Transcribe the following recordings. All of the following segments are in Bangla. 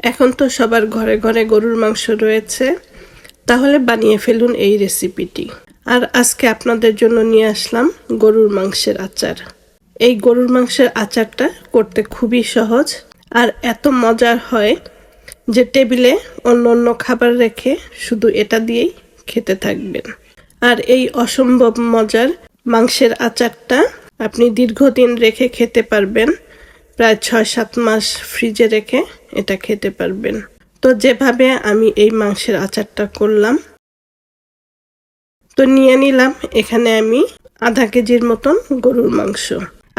এখন তো সবার ঘরে ঘরে গরুর মাংস রয়েছে, তাহলে বানিয়ে ফেলুন এই রেসিপিটি। আর আজকে আপনাদের জন্য নিয়ে আসলাম গরুর মাংসের আচার। এই গরুর মাংসের আচারটা করতে খুবই সহজ আর এত মজার হয় যে টেবিলে অন্য অন্য খাবার রেখে শুধু এটা দিয়েই খেতে থাকবেন। আর এই অসম্ভব মজার মাংসের আচারটা আপনি দীর্ঘদিন রেখে খেতে পারবেন, প্রায় ৬-৭ মাস ফ্রিজে রেখে এটা খেতে পারবেন। তো যেভাবে আমি এই মাংসের আচারটা করলাম, তো নিয়ে নিলাম এখানে আমি আধা কেজির মতন গরুর মাংস।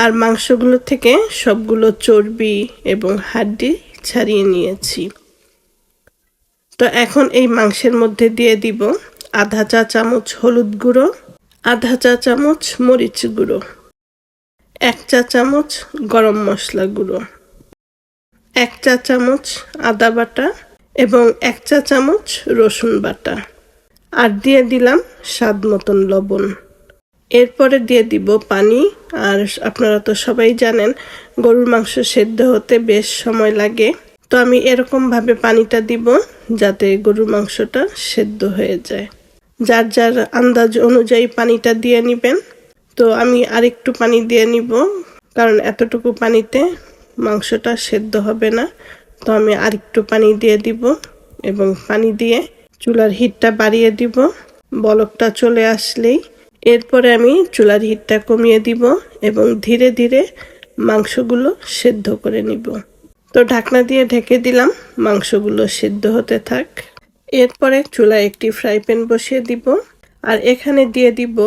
আর মাংসগুলো থেকে সবগুলো চর্বি এবং হাড্ডি ছাড়িয়ে নিয়েছি। তো এখন এই মাংসের মধ্যে দিয়ে দিব আধা চা চামচ হলুদ গুঁড়ো, আধা চা চামচ মরিচ গুঁড়ো, ১ চা চামচ গরম মশলা গুঁড়ো, ১ চা চামচ আদা বাটা এবং ১ চা চামচ রসুন বাটা, আর দিয়ে দিলাম স্বাদ মতন লবণ। এরপরে দিয়ে দিব পানি। আর আপনারা তো সবাই জানেন গরুর মাংস সেদ্ধ হতে বেশ সময় লাগে, তো আমি এরকম ভাবে পানিটা দিব যাতে গরুর মাংসটা সেদ্ধ হয়ে যায়। যার যার আন্দাজ অনুযায়ী পানিটা দিয়ে নেবেন। তো আমি আরেকটু পানি দিয়ে নিব, কারণ এতটুকু পানিতে মাংসটা সেদ্ধ হবে না। তো আমি আরেকটু পানি দিয়ে দিব এবং পানি দিয়ে চুলার হিটটা বাড়িয়ে দিব। বলকটা চলে আসলেই এরপরে আমি চুলার হিটটা কমিয়ে দিব এবং ধীরে ধীরে মাংসগুলো সেদ্ধ করে নিব। তো ঢাকনা দিয়ে ঢেকে দিলাম, মাংসগুলো সেদ্ধ হতে থাক। এরপরে চুলায় একটি ফ্রাই প্যান বসিয়ে দিব আর এখানে দিয়ে দিব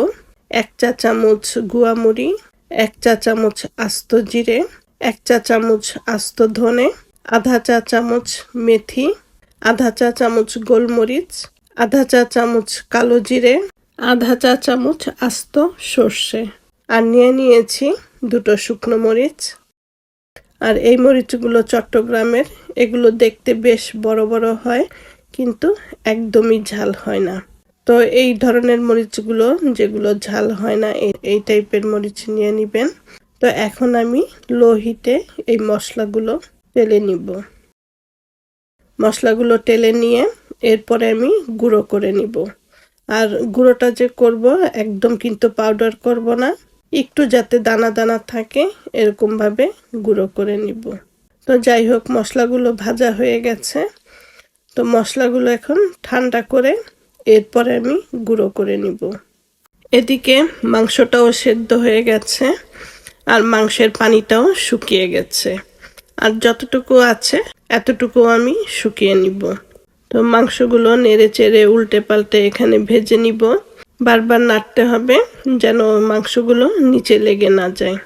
১ চা চামচ গুঁড়া মরি, ১ চা চামচ আস্ত জিরে, ১ চা চামচ আস্ত ধনে, আধা চা চামচ মেথি, আধা চা চামচ গোলমরিচ, আধা চা চামচ কালো জিরে, আধা চা চামচ আস্ত সর্ষে, আর নিয়ে নিয়েছি 2টো শুকনো মরিচ। আর এই মরিচগুলো চট্টগ্রামের, এগুলো দেখতে বেশ বড় বড় হয় কিন্তু একদমই ঝাল হয় না। তো এই ধরনের মরিচগুলো, যেগুলো ঝাল হয় না, এই টাইপের মরিচ নিয়ে নেবেন। তো এখন আমি লো হিটে এই মশলাগুলো টেলে নিব। মশলাগুলো টেলে নিয়ে এরপরে আমি গুঁড়ো করে নিব। আর গুঁড়োটা যে করব একদম কিন্তু পাউডার করব না, একটু যাতে দানা দানা থাকে এরকম ভাবে গুঁড়ো করে নিব। তো যাই হোক, মশলাগুলো ভাজা হয়ে গেছে। তো মশলাগুলো এখন ঠান্ডা করে এরপরে আমি গুঁড়ো করে নিব। এদিকে মাংসটাও সেদ্ধ হয়ে গেছে আর মাংসের পানিটাও শুকিয়ে গেছে। আর যতটুকু আছে এতটুকু আমি শুকিয়ে নিব। তো মাংসগুলো নেড়ে চেড়ে উল্টে পাল্টে এখানে ভেজে নিব। বারবার নাড়তে হবে যেন মাংসগুলো নিচে লেগে না যায়।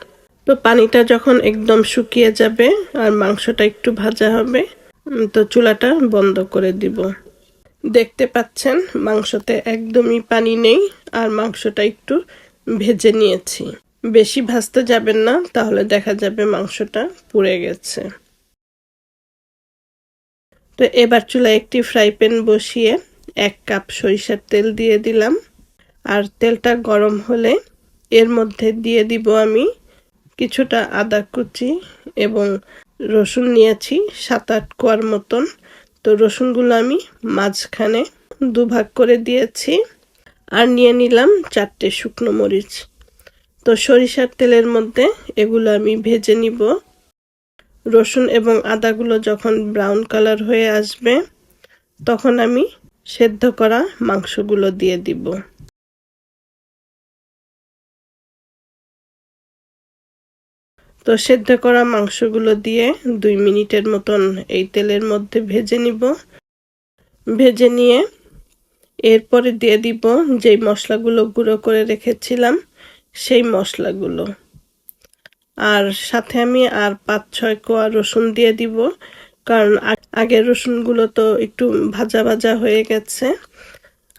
তো পানিটা যখন একদম শুকিয়ে যাবে আর মাংসটা একটু ভাজা হবে, তো চুলাটা বন্ধ করে দিব। দেখতে পাচ্ছেন মাংসতে একদমই পানি নেই আর মাংসটা একটু ভেজে নিয়েছি। বেশি ভাজতে যাবেন না, তাহলে দেখা যাবে মাংসটা পুড়ে গেছে। তো এবার চুলায় একটি ফ্রাই প্যান বসিয়ে 1 কাপ সরিষার তেল দিয়ে দিলাম। আর তেলটা গরম হলে এর মধ্যে দিয়ে দিব আমি কিছুটা আদা কুচি এবং রসুন নিয়েছি 7-8 কোয়ার মতন। তো রসুনগুলো আমি মাঝখানে 2 ভাগ করে দিয়েছি। আর নিয়ে নিলাম 4টে শুকনো মরিচ। তো সরিষার তেলের মধ্যে এগুলো আমি ভেজে নিব। রসুন এবং আদাগুলো যখন ব্রাউন কালার হয়ে আসবে, তখন আমি সেদ্ধ করা মাংসগুলো দিয়ে দিব। তো সেদ্ধ করা মাংসগুলো দিয়ে 2 মিনিটের মতন এই তেলের মধ্যে ভেজে নিব। ভেজে নিয়ে এরপরে দিয়ে দিব যেই মশলাগুলো গুঁড়ো করে রেখেছিলাম সেই মশলাগুলো। আর সাথে আমি আর 5-6 কোয়া রসুন দিয়ে দিব, কারণ আগের রসুনগুলো তো একটু ভাজা ভাজা হয়ে গেছে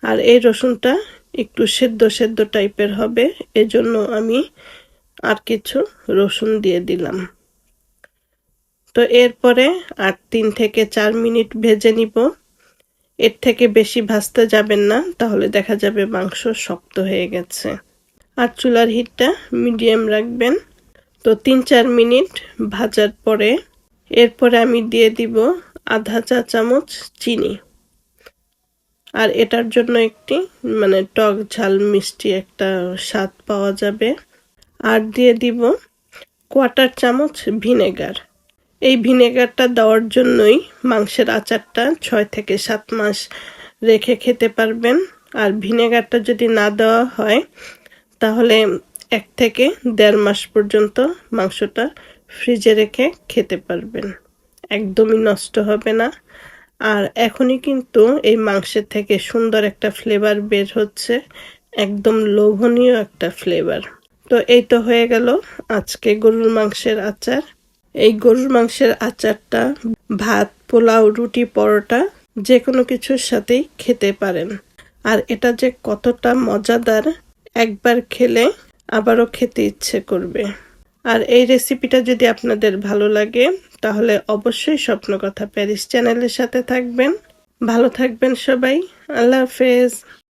আর এই রসুনটা একটু সেদ্ধ সেদ্ধ টাইপের হবে, এজন্য আমি আর কিছু রসুন দিয়ে দিলাম। তো এরপরে আর 3 থেকে 4 মিনিট ভেজে নিব। এর থেকে বেশি ভাজতে যাবেন না, তাহলে দেখা যাবে মাংস শক্ত হয়ে গেছে। আর চুলার হিটটা মিডিয়াম রাখবেন। তো 3-4 মিনিট ভাজার পরে এরপরে আমি দিয়ে দিব আধা চা চামচ চিনি, আর এটার জন্য একটি টক ঝাল মিষ্টি একটা স্বাদ পাওয়া যাবে। আর দিয়ে দিব কোয়ার্টার চামচ ভিনেগার। এই ভিনেগারটা দেওয়ার জন্যই মাংসের আচারটা 6 থেকে 7 মাস রেখে খেতে পারবেন। আর ভিনেগারটা যদি না দেওয়া হয় তাহলে 1 থেকে 1.5 মাস পর্যন্ত মাংসটা ফ্রিজে রেখে খেতে পারবেন, একদমই নষ্ট হবে না। আর এখনই কিন্তু এই মাংসের থেকে সুন্দর একটা ফ্লেভার বের হচ্ছে, একদম লোভনীয় একটা ফ্লেভার। তো এই তো হয়ে গেল আজকে গরুর মাংসের আচার। এই গরুর মাংসের আচারটা ভাত, পোলাও, রুটি, পরোটা যে কোনো কিছুর সাথেই খেতে পারেন। আর এটা যে কতটা মজাদার, একবার খেলে আবারও খেতে ইচ্ছে করবে। আর এই রেসিপিটা যদি আপনাদের ভালো লাগে তাহলে অবশ্যই স্বপ্নকথা প্যারিস চ্যানেলের সাথে থাকবেন। ভালো থাকবেন সবাই। আল্লাহ হাফেজ।